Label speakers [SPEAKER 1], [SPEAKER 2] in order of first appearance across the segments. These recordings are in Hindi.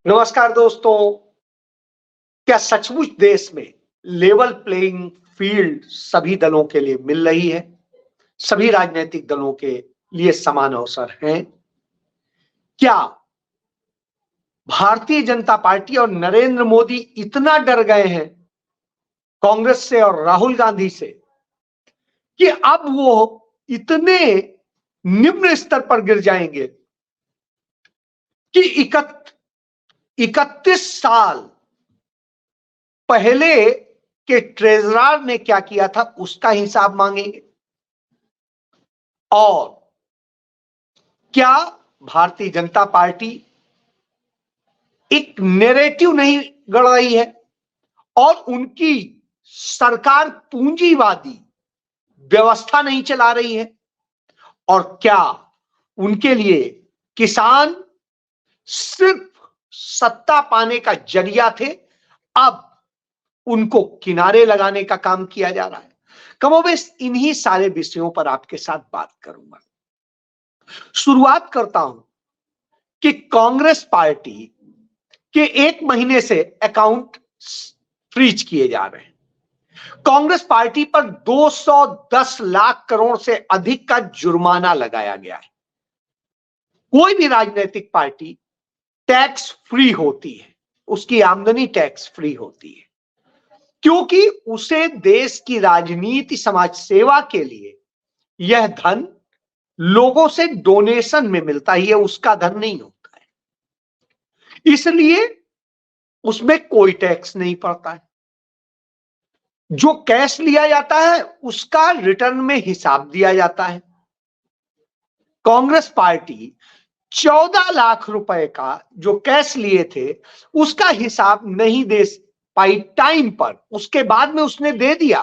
[SPEAKER 1] नमस्कार दोस्तों। क्या सचमुच देश में लेवल प्लेइंग फील्ड सभी दलों के लिए मिल रही है? सभी राजनीतिक दलों के लिए समान अवसर हैं? क्या भारतीय जनता पार्टी और नरेंद्र मोदी इतना डर गए हैं कांग्रेस से और राहुल गांधी से कि अब वो इतने निम्न स्तर पर गिर जाएंगे कि 31 साल पहले के ट्रेजरर ने क्या किया था उसका हिसाब मांगेंगे? और क्या भारतीय जनता पार्टी एक नैरेटिव नहीं गढ़ रही है और उनकी सरकार पूंजीवादी व्यवस्था नहीं चला रही है? और क्या उनके लिए किसान सिर्फ सत्ता पाने का जरिया थे, अब उनको किनारे लगाने का काम किया जा रहा है? कमोबेश इन्हीं सारे विषयों पर आपके साथ बात करूंगा। शुरुआत करता हूं कि कांग्रेस पार्टी के 1 महीने से अकाउंट फ्रीज किए जा रहे हैं। कांग्रेस पार्टी पर 210 लाख करोड़ से अधिक का जुर्माना लगाया गया है। कोई भी राजनीतिक पार्टी टैक्स फ्री होती है, उसकी आमदनी टैक्स फ्री होती है, क्योंकि उसे देश की राजनीति समाज सेवा के लिए यह धन लोगों से डोनेशन में मिलता है, यह उसका धन नहीं होता है, इसलिए उसमें कोई टैक्स नहीं पड़ता है। जो कैश लिया जाता है उसका रिटर्न में हिसाब दिया जाता है। कांग्रेस पार्टी 14 लाख रुपए का जो कैश लिए थे उसका हिसाब नहीं दे पाई टाइम पर, उसके बाद में उसने दे दिया,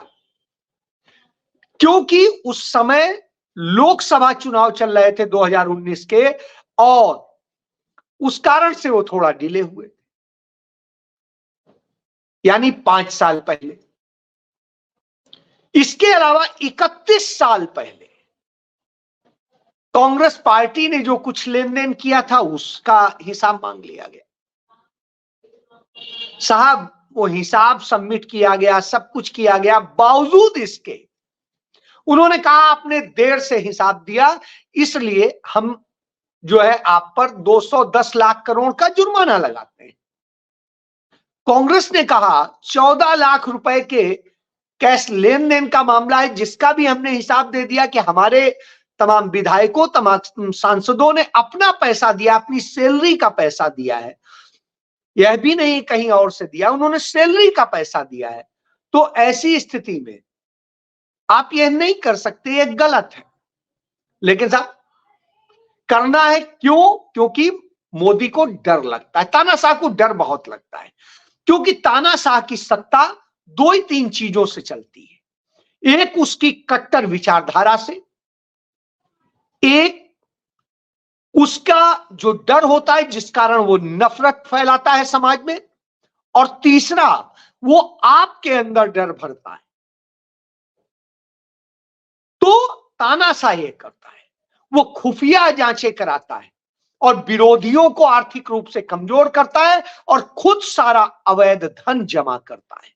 [SPEAKER 1] क्योंकि उस समय लोकसभा चुनाव चल रहे थे 2019 के, और उस कारण से वो थोड़ा डिले हुए, यानी 5 साल पहले। इसके अलावा 31 साल पहले कांग्रेस पार्टी ने जो कुछ लेन देन किया था उसका हिसाब मांग लिया गया। साहब, वो हिसाब सबमिट किया गया, सब कुछ किया गया, बावजूद इसके उन्होंने कहा आपने देर से हिसाब दिया, इसलिए हम जो है आप पर 210 लाख करोड़ का जुर्माना लगाते हैं। कांग्रेस ने कहा 14 लाख रुपए के कैश लेन देन का मामला है, जिसका भी हमने हिसाब दे दिया कि हमारे तमाम विधायकों, तमाम सांसदों ने अपना पैसा दिया, अपनी सैलरी का पैसा दिया है, यह भी नहीं कहीं और से दिया, उन्होंने सैलरी का पैसा दिया है। तो ऐसी स्थिति में आप यह नहीं कर सकते, यह गलत है। लेकिन साहब करना है, क्यों? क्योंकि मोदी को डर लगता है, तानाशाह को डर बहुत लगता है, क्योंकि तानाशाह की सत्ता 2 ही 3 चीजों से चलती है। एक उसकी कट्टर विचारधारा से, एक उसका जो डर होता है जिस कारण वो नफरत फैलाता है समाज में, और तीसरा वो आपके अंदर डर भरता है। तो तानाशाह ये करता है, वो खुफिया जांचें कराता है और विरोधियों को आर्थिक रूप से कमजोर करता है और खुद सारा अवैध धन जमा करता है।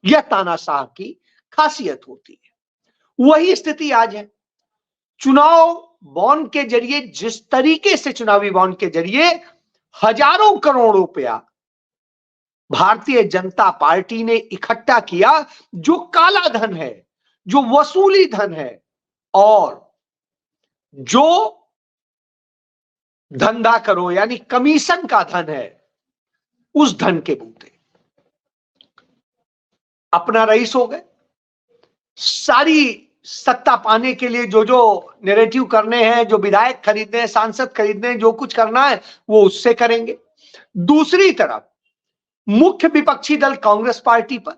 [SPEAKER 1] यह तानाशाह की खासियत होती है। वही स्थिति आज है। चुनाव बॉन्ड के जरिए, जिस तरीके से चुनावी बॉन्ड के जरिए हजारों करोड़ रुपया भारतीय जनता पार्टी ने इकट्ठा किया, जो काला धन है, जो वसूली धन है, और जो धंधा करो यानी कमीशन का धन है, उस धन के बूते अपना रईस हो गए। सारी सत्ता पाने के लिए जो जो नैरेटिव करने हैं, जो विधायक खरीदने हैं, सांसद खरीदने हैं, जो कुछ करना है वो उससे करेंगे। दूसरी तरफ मुख्य विपक्षी दल कांग्रेस पार्टी पर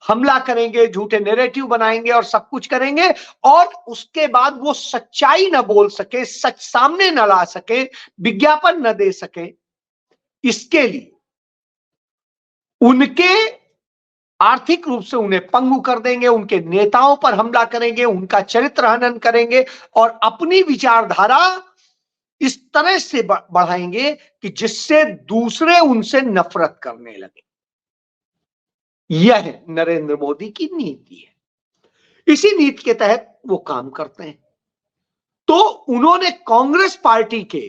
[SPEAKER 1] हमला करेंगे, झूठे नैरेटिव बनाएंगे और सब कुछ करेंगे, और उसके बाद वो सच्चाई न बोल सके, सच सामने न ला सके, विज्ञापन न दे सके। इसके लिए उनके आर्थिक रूप से उन्हें पंगु कर देंगे, उनके नेताओं पर हमला करेंगे, उनका चरित्र हनन करेंगे और अपनी विचारधारा इस तरह से बढ़ाएंगे कि जिससे दूसरे उनसे नफरत करने लगे। यह नरेंद्र मोदी की नीति है। इसी नीति के तहत वो काम करते हैं। तो उन्होंने कांग्रेस पार्टी के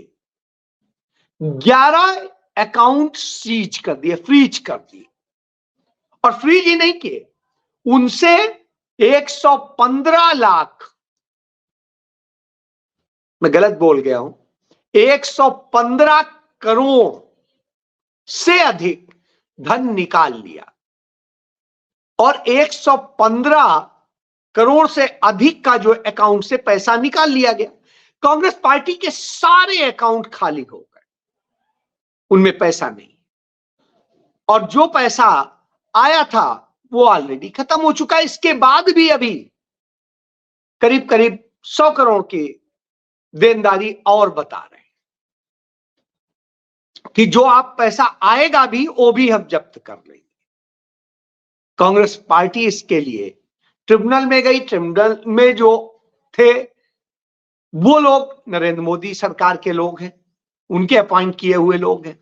[SPEAKER 1] 11 अकाउंट सीज कर दिए, फ्रीज कर दिए। और फ्रीज ही नहीं किए, उनसे 115 लाख, मैं गलत बोल गया हूं, 115 करोड़ से अधिक धन निकाल लिया। और 115 करोड़ से अधिक का जो अकाउंट से पैसा निकाल लिया गया, कांग्रेस पार्टी के सारे अकाउंट खाली हो गए, उनमें पैसा नहीं। और जो पैसा आया था वो ऑलरेडी खत्म हो चुका है। इसके बाद भी अभी करीब करीब 100 करोड़ की देनदारी और बता रहे हैं कि जो आप पैसा आएगा भी वो भी हम जब्त कर लेंगे। कांग्रेस पार्टी इसके लिए ट्रिब्यूनल में गई। ट्रिब्यूनल में जो थे वो लोग नरेंद्र मोदी सरकार के लोग हैं, उनके अपॉइंट किए हुए लोग हैं।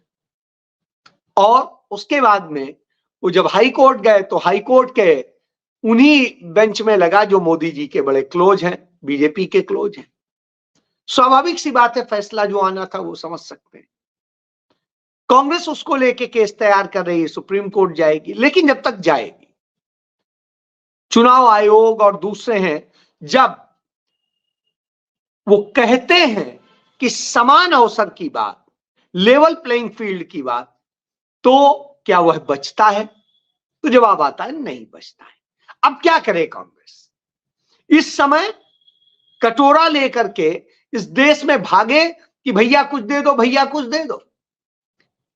[SPEAKER 1] और उसके बाद में वो जब हाई कोर्ट गए तो हाई कोर्ट के उन्हीं बेंच में लगा जो मोदी जी के बड़े क्लोज हैं, बीजेपी के क्लोज हैं। स्वाभाविक सी बात है, फैसला जो आना था वो समझ सकते हैं। कांग्रेस उसको लेके केस तैयार कर रही है, सुप्रीम कोर्ट जाएगी। लेकिन जब तक जाएगी, चुनाव आयोग और दूसरे हैं, जब वो कहते हैं कि समान अवसर की बात, लेवल प्लेइंग फील्ड की बात, तो क्या वह बचता है? तो जवाब आता है नहीं बचता है। अब क्या करे कांग्रेस? इस समय कटोरा लेकर के इस देश में भागे कि भैया कुछ दे दो, भैया कुछ दे दो।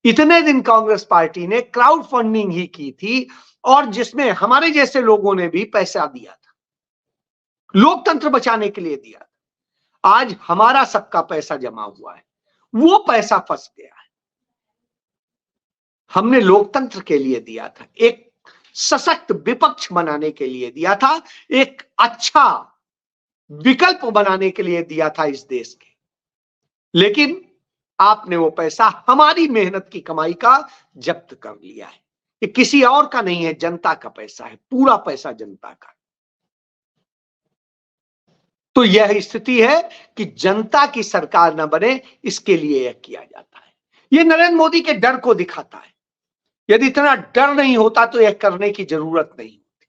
[SPEAKER 1] इतने दिन कांग्रेस पार्टी ने क्राउड फंडिंग ही की थी, और जिसमें हमारे जैसे लोगों ने भी पैसा दिया था, लोकतंत्र बचाने के लिए दिया था। आज हमारा सबका पैसा जमा हुआ है, वो पैसा फंस गया है। हमने लोकतंत्र के लिए दिया था, एक सशक्त विपक्ष बनाने के लिए दिया था, एक अच्छा विकल्प बनाने के लिए दिया था इस देश के। लेकिन आपने वो पैसा हमारी मेहनत की कमाई का जब्त कर लिया है। ये किसी और का नहीं है, जनता का पैसा है, पूरा पैसा जनता का। तो यह स्थिति है कि जनता की सरकार न बने, इसके लिए यह किया जाता है। यह नरेंद्र मोदी के डर को दिखाता है। यदि इतना डर नहीं होता तो यह करने की जरूरत नहीं होती,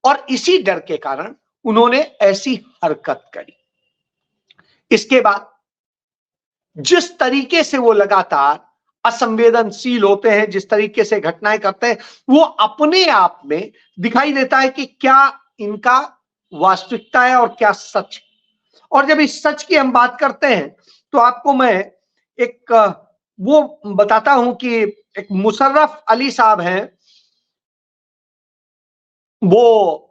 [SPEAKER 1] और इसी डर के कारण उन्होंने ऐसी हरकत करी। इसके बाद जिस तरीके से वो लगातार असंवेदनशील होते हैं, जिस तरीके से घटनाएं करते हैं, वो अपने आप में दिखाई देता है कि क्या इनका वास्तविकता है और क्या सच। और जब इस सच की हम बात करते हैं तो आपको मैं एक वो बताता हूं कि एक मुशर्रफ अली साहब हैं, वो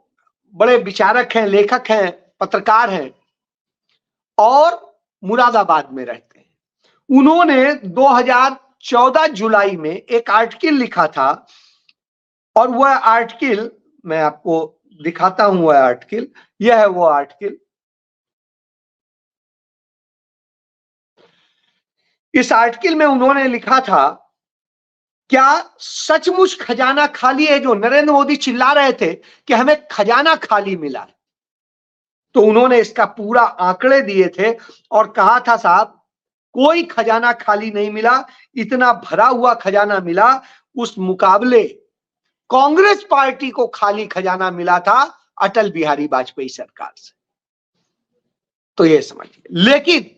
[SPEAKER 1] बड़े विचारक हैं, लेखक हैं, पत्रकार हैं, और मुरादाबाद में रहते हैं। उन्होंने 2014 जुलाई में एक आर्टिकल लिखा था, और वह आर्टिकल मैं आपको दिखाता हूं। वह आर्टिकल, यह है वो आर्टिकल। इस आर्टिकल में उन्होंने लिखा था, क्या सचमुच खजाना खाली है? जो नरेंद्र मोदी चिल्ला रहे थे कि हमें खजाना खाली मिला है, तो उन्होंने इसका पूरा आंकड़े दिए थे और कहा था, साहब कोई खजाना खाली नहीं मिला, इतना भरा हुआ खजाना मिला। उस मुकाबले कांग्रेस पार्टी को खाली खजाना मिला था अटल बिहारी वाजपेयी सरकार से। तो ये समझिए। लेकिन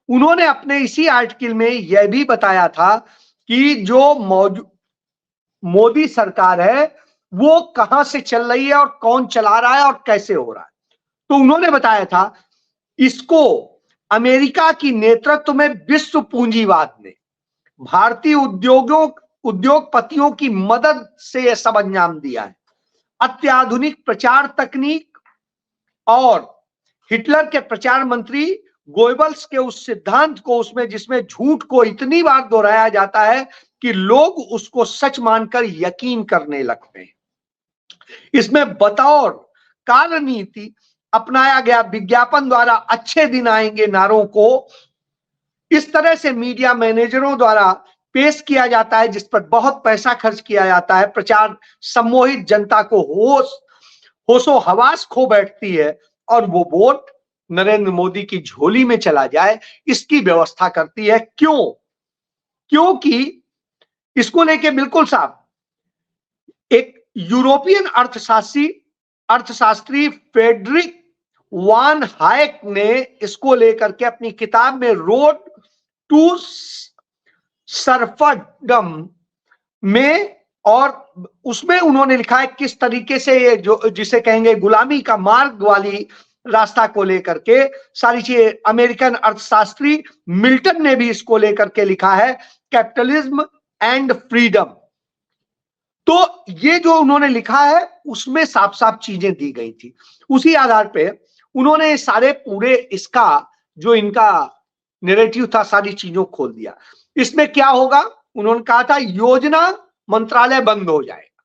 [SPEAKER 1] उन्होंने अपने इसी आर्टिकल में यह भी बताया था कि जो मोदी सरकार है वो कहां से चल रही है और कौन चला रहा है और कैसे हो रहा है। तो उन्होंने बताया था, इसको अमेरिका की नेतृत्व में विश्व पूंजीवाद ने भारतीय उद्योगपतियों की मदद से यह सब अंजाम दिया है। अत्याधुनिक प्रचार तकनीक और हिटलर के प्रचार मंत्री गोयबल्स के उस सिद्धांत को, उसमें जिसमें झूठ को इतनी बार दोहराया जाता है कि लोग उसको सच मानकर यकीन करने लगते हैं। इसमें बतौर कार्यनीति अपनाया गया विज्ञापन द्वारा अच्छे दिन आएंगे नारों को इस तरह से मीडिया मैनेजरों द्वारा पेश किया जाता है, जिस पर बहुत पैसा खर्च किया जाता है। प्रचार सम्मोहित जनता को होशो हवास खो बैठती है और वो वोट नरेंद्र मोदी की झोली में चला जाए, इसकी व्यवस्था करती है। क्यों? क्योंकि इसको लेके बिल्कुल साफ एक यूरोपियन अर्थशास्त्री फ्रेडरिक वान हायक ने इसको लेकर के अपनी किताब में रोड टू सर्फडम में, और उसमें उन्होंने लिखा है किस तरीके से ये जो जिसे कहेंगे गुलामी का मार्ग वाली रास्ता को लेकर के सारी चीजें। अमेरिकन अर्थशास्त्री मिल्टन ने भी इसको लेकर के लिखा है, कैपिटलिज्म एंड फ्रीडम। तो ये जो उन्होंने लिखा है उसमें साफ साफ चीजें दी गई थी। उसी आधार पे उन्होंने सारे पूरे इसका जो इनका नैरेटिव था सारी चीजों को खोल दिया। इसमें क्या होगा? उन्होंने कहा था योजना मंत्रालय बंद हो जाएगा।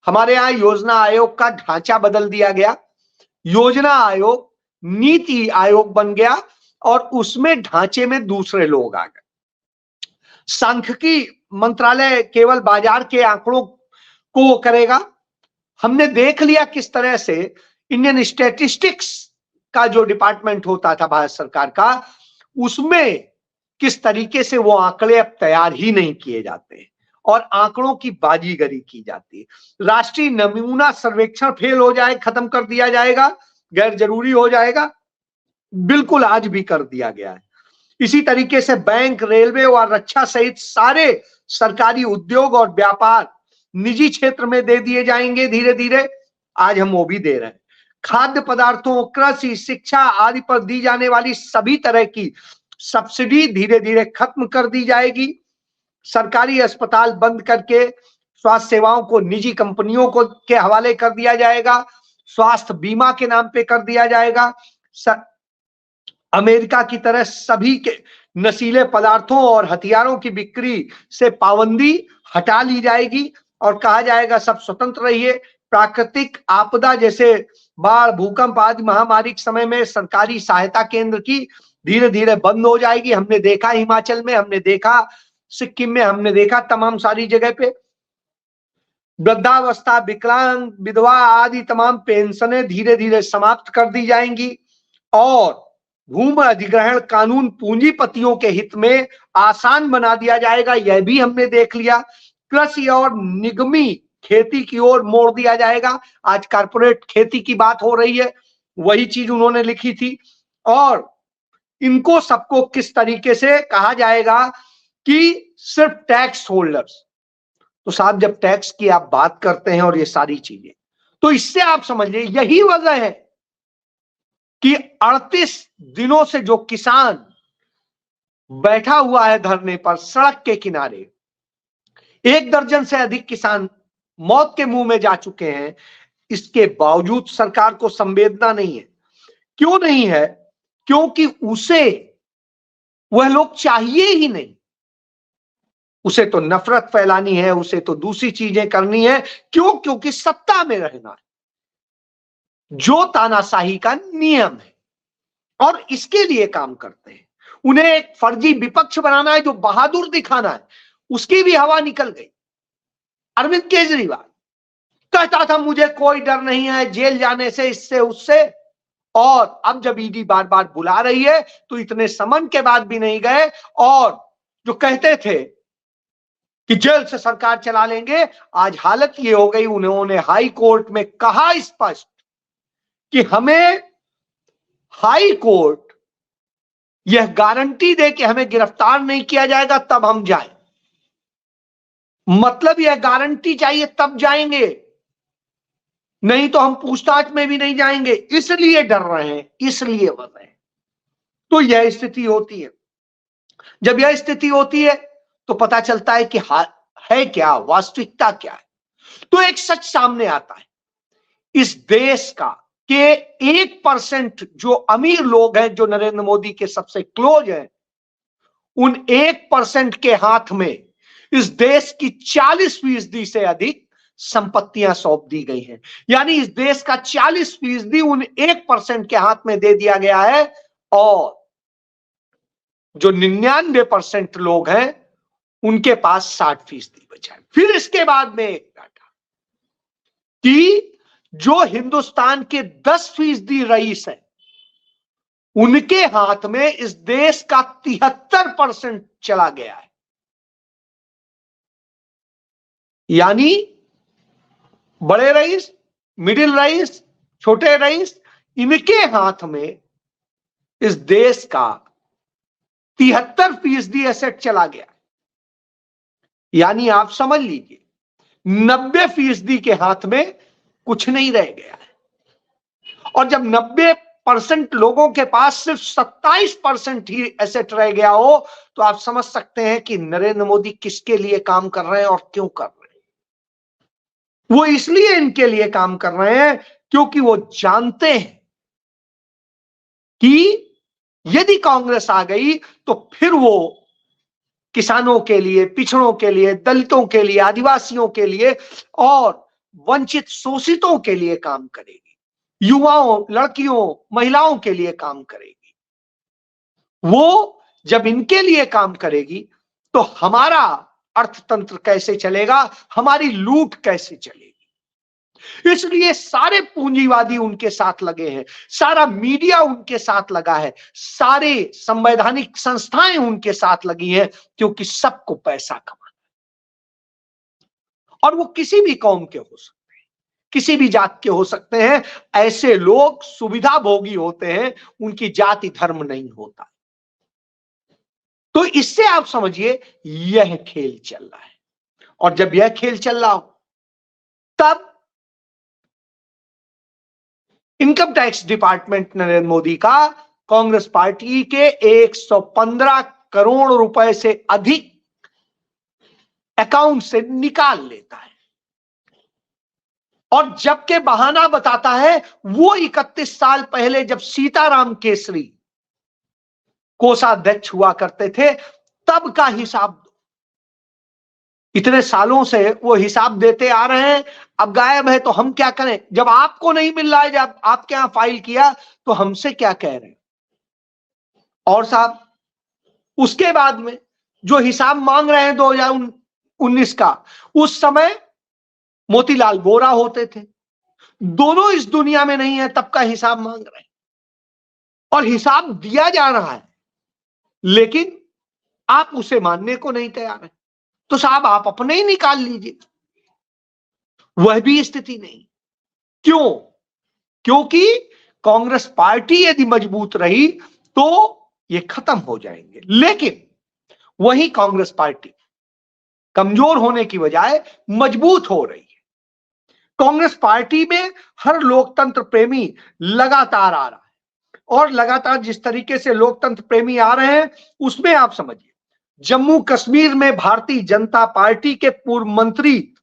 [SPEAKER 1] हमारे यहां योजना आयोग का ढांचा बदल दिया गया, योजना आयोग नीति आयोग बन गया और उसमें ढांचे में दूसरे लोग आ गए। सांख्यिकी मंत्रालय केवल बाजार के आंकड़ों को करेगा। हमने देख लिया किस तरह से इंडियन स्टैटिस्टिक्स का जो डिपार्टमेंट होता था भारत सरकार का, उसमें किस तरीके से वो आंकड़े अब तैयार ही नहीं किए जाते और आंकड़ों की बाजीगरी की जाती है। राष्ट्रीय नमूना सर्वेक्षण फेल हो जाए, खत्म कर दिया जाएगा, गैर जरूरी हो जाएगा, बिल्कुल आज भी कर दिया गया है। इसी तरीके से बैंक, रेलवे और रक्षा सहित सारे सरकारी उद्योग और व्यापार निजी क्षेत्र में दे दिए जाएंगे धीरे धीरे। आज हम वो भी दे रहे हैं। खाद्य पदार्थों, कृषि, शिक्षा आदि पर दी जाने वाली सभी तरह की सब्सिडी धीरे धीरे खत्म कर दी जाएगी। सरकारी अस्पताल बंद करके स्वास्थ्य सेवाओं को निजी कंपनियों को के हवाले कर दिया जाएगा। स्वास्थ्य बीमा के नाम पे कर दिया जाएगा। अमेरिका की तरह सभी के नशीले पदार्थों और हथियारों की बिक्री से पाबंदी हटा ली जाएगी और कहा जाएगा सब स्वतंत्र रहिए। प्राकृतिक आपदा जैसे बाढ़, भूकंप आदि महामारी के समय में सरकारी सहायता केंद्र की धीरे धीरे बंद हो जाएगी। हमने देखा हिमाचल में, हमने देखा सिक्किम में, हमने देखा तमाम सारी जगह पे। वृद्धावस्था, विकलांग, विधवा आदि तमाम पेंशनें धीरे धीरे समाप्त कर दी जाएंगी और भूमि अधिग्रहण कानून पूंजीपतियों के हित में आसान बना दिया जाएगा। यह भी हमने देख लिया। कृषि और निगमी खेती की ओर मोड़ दिया जाएगा। आज कारपोरेट खेती की बात हो रही है, वही चीज उन्होंने लिखी थी। और इनको सबको किस तरीके से कहा जाएगा कि सिर्फ टैक्स होल्डर्स। तो साहब जब टैक्स की आप बात करते हैं और ये सारी चीजें, तो इससे आप समझिए यही वजह है कि 38 दिनों से जो किसान बैठा हुआ है धरने पर सड़क के किनारे, 1 दर्जन से अधिक किसान मौत के मुंह में जा चुके हैं, इसके बावजूद सरकार को संवेदना नहीं है। क्यों नहीं है? क्योंकि उसे वह लोग चाहिए ही नहीं। उसे तो नफरत फैलानी है, उसे तो दूसरी चीजें करनी है। क्यों? क्योंकि सत्ता में रहना है, जो तानाशाही का नियम है, और इसके लिए काम करते हैं। उन्हें एक फर्जी विपक्ष बनाना है, जो बहादुर दिखाना है। उसकी भी हवा निकल गई। अरविंद केजरीवाल कहता था मुझे कोई डर नहीं है जेल जाने से, इससे उससे, और अब जब ईडी बार बार बुला रही है तो इतने समन के बाद भी नहीं गए। और जो कहते थे कि जेल से सरकार चला लेंगे, आज हालत ये हो गई। उन्होंने हाई कोर्ट में कहा स्पष्ट कि हमें हाई कोर्ट यह गारंटी दे कि हमें गिरफ्तार नहीं किया जाएगा तब हम जाएं। मतलब यह गारंटी चाहिए तब जाएंगे, नहीं तो हम पूछताछ में भी नहीं जाएंगे। इसलिए डर रहे हैं, इसलिए बन रहे हैं। तो यह स्थिति होती है। जब यह स्थिति होती है तो पता चलता है कि है क्या, वास्तविकता क्या है। तो एक सच सामने आता है, इस देश का के 1% जो अमीर लोग हैं, जो नरेंद्र मोदी के सबसे क्लोज हैं, उन 1% के हाथ में इस देश की 40% से अधिक संपत्तियां सौंप दी गई हैं। यानी इस देश का 40% उन 1% के हाथ में दे दिया गया है। और जो 99% लोग हैं उनके पास 60% बचा है। फिर इसके बाद में एक डाटा कि जो हिंदुस्तान के 10% रईस हैं उनके हाथ में इस देश का 73% चला गया है। यानी बड़े रईस, मिडिल रईस, छोटे रईस, इनके हाथ में इस देश का 73% एसेट चला गया। यानी आप समझ लीजिए 90% के हाथ में कुछ नहीं रह गया है। और जब 90% लोगों के पास सिर्फ 27% ही एसेट रह गया हो तो आप समझ सकते हैं कि नरेंद्र मोदी किसके लिए काम कर रहे हैं और क्यों कर रहे हैं। वो इसलिए इनके लिए काम कर रहे हैं क्योंकि वो जानते हैं कि यदि कांग्रेस आ गई तो फिर वो किसानों के लिए, पिछड़ों के लिए, दलितों के लिए, आदिवासियों के लिए और वंचित शोषितों के लिए काम करेगी, युवाओं, लड़कियों, महिलाओं के लिए काम करेगी। वो जब इनके लिए काम करेगी तो हमारा अर्थतंत्र कैसे चलेगा, हमारी लूट कैसे चलेगी। इसलिए सारे पूंजीवादी उनके साथ लगे हैं, सारा मीडिया उनके साथ लगा है, सारे संवैधानिक संस्थाएं उनके साथ लगी हैं, क्योंकि सबको पैसा कमाना और वो किसी भी कौम के हो सकते हैं, किसी भी जात के हो सकते हैं। ऐसे लोग सुविधा भोगी होते हैं, उनकी जाति धर्म नहीं होता। तो इससे आप समझिए यह खेल चल रहा है। और जब यह खेल चल रहा हो तब income tax department Narendra Modi का कांग्रेस पार्टी के 115 करोड़ रुपए से अधिक अकाउंट से निकाल लेता है और जबकि बहाना बताता है वो 31 साल पहले जब सीताराम केसरी कोषाध्यक्ष हुआ करते थे तब का हिसाब दो। इतने सालों से वो हिसाब देते आ रहे हैं, अब गायब है तो हम क्या करें। जब आपको नहीं मिल रहा है, जब आपके यहां फाइल किया तो हमसे क्या कह रहे हैं। और साहब उसके बाद में जो हिसाब मांग रहे हैं 2019 का, उस समय मोतीलाल वोरा होते थे, दोनों इस दुनिया में नहीं है, तब का हिसाब मांग रहे हैं और हिसाब दिया जा रहा है, लेकिन आप उसे मानने को नहीं तैयार है। तो साहब आप अपने ही निकाल लीजिए, वह भी स्थिति नहीं। क्यों? क्योंकि कांग्रेस पार्टी यदि मजबूत रही तो ये खत्म हो जाएंगे, लेकिन वही कांग्रेस पार्टी कमजोर होने की बजाय मजबूत हो रही है। कांग्रेस पार्टी में हर लोकतंत्र प्रेमी लगातार आ रहा है और लगातार जिस तरीके से लोकतंत्र प्रेमी आ रहे हैं उसमें आप समझिए जम्मू कश्मीर में भारतीय जनता पार्टी के पूर्व मंत्री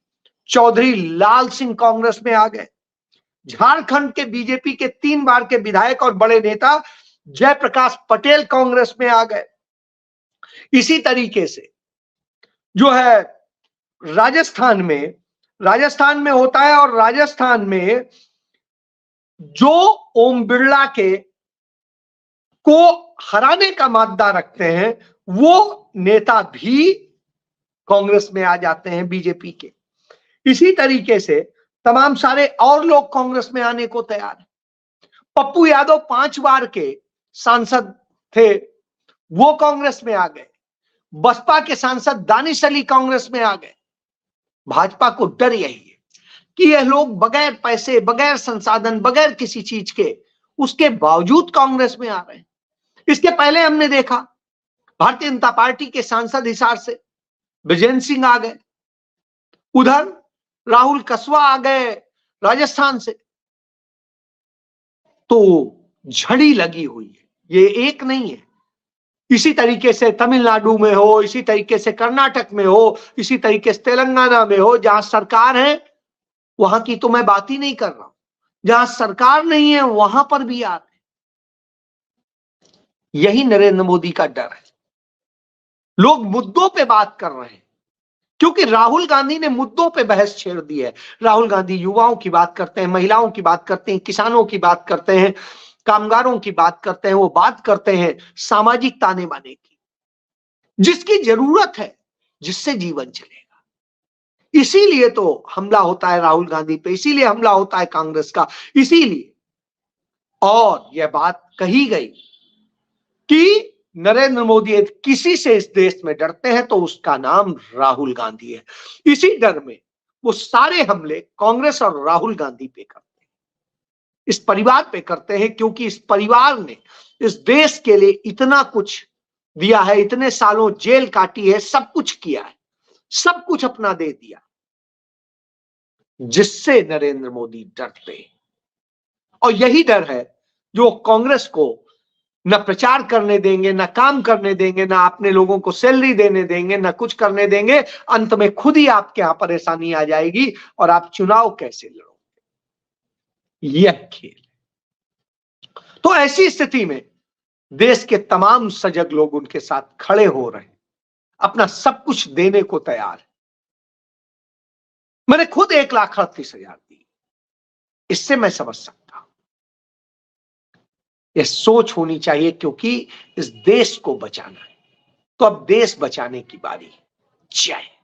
[SPEAKER 1] चौधरी लाल सिंह कांग्रेस में आ गए। झारखंड के बीजेपी के 3 बार के विधायक और बड़े नेता जयप्रकाश पटेल कांग्रेस में आ गए। इसी तरीके से जो है राजस्थान में होता है और राजस्थान में जो ओम बिरला के को हराने का मादा रखते हैं वो नेता भी कांग्रेस में आ जाते हैं बीजेपी के। इसी तरीके से तमाम सारे और लोग कांग्रेस में आने को तैयार हैं। पप्पू यादव 5 बार के सांसद थे, वो कांग्रेस में आ गए। बसपा के सांसद दानिश अली कांग्रेस में आ गए। भाजपा को डर यही है कि यह लोग बगैर पैसे, बगैर संसाधन, बगैर किसी चीज के उसके बावजूद कांग्रेस में आ रहे हैं। इसके पहले हमने देखा भारतीय जनता पार्टी के सांसद हिसार से विजेंद्र सिंह आ गए, उधर राहुल कसवा आ गए राजस्थान से। तो झड़ी लगी हुई है, ये एक नहीं है। इसी तरीके से तमिलनाडु में हो, इसी तरीके से कर्नाटक में हो, इसी तरीके से तेलंगाना में हो, जहां सरकार है वहां की तो मैं बात ही नहीं कर रहा हूं, जहां सरकार नहीं है वहां पर भी आ रहे। यही नरेंद्र मोदी का डर है। लोग मुद्दों पे बात कर रहे हैं क्योंकि राहुल गांधी ने मुद्दों पे बहस छेड़ दी है। राहुल गांधी युवाओं की बात करते हैं, महिलाओं की बात करते हैं, किसानों की बात करते हैं, कामगारों की बात करते हैं, वो बात करते हैं सामाजिक ताने बाने की। जिसकी जरूरत है, जिससे जीवन चलेगा। इसीलिए तो हमला होता है राहुल गांधी पे, इसीलिए हमला होता है कांग्रेस का, इसीलिए। और यह बात कही गई कि नरेंद्र मोदी यदि किसी से इस देश में डरते हैं तो उसका नाम राहुल गांधी है। इसी डर में वो सारे हमले कांग्रेस और राहुल गांधी पे करते हैं, इस परिवार पे करते हैं, क्योंकि इस परिवार ने इस देश के लिए इतना कुछ दिया है, इतने सालों जेल काटी है, सब कुछ किया है, सब कुछ अपना दे दिया, जिससे नरेंद्र मोदी डरते हैं। और यही डर है जो कांग्रेस को न प्रचार करने देंगे, न काम करने देंगे, न अपने लोगों को सैलरी देने देंगे, न कुछ करने देंगे। अंत में खुद ही आपके यहां परेशानी आ जाएगी और आप चुनाव कैसे लड़ोगे, यह खेल। तो ऐसी स्थिति में देश के तमाम सजग लोग उनके साथ खड़े हो रहे हैं, अपना सब कुछ देने को तैयार है। मैंने खुद 1,38,000 दी, इससे मैं समझ सकता हूं। यह सोच होनी चाहिए, क्योंकि इस देश को बचाना है। तो अब देश बचाने की बारी है। जय